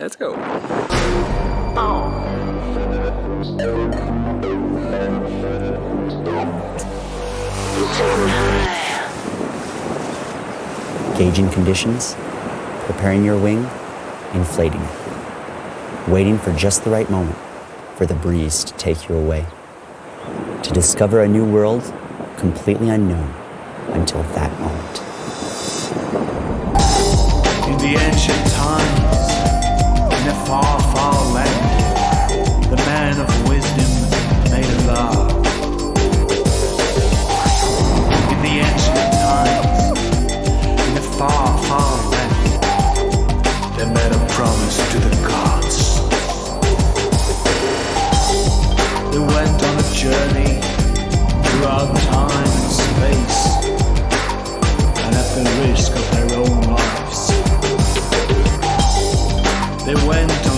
Let's go. Gauging conditions, preparing your wing, inflating it, waiting for just the right moment for the breeze to take you away, to discover a new world completely unknown until that moment. In the ancient times, in a far, far land, the man of wisdom made a vow. In the ancient times, in a far, far land, they made a promise to the gods. They went on a journey throughout time and space, and at the risk of their own lives, they went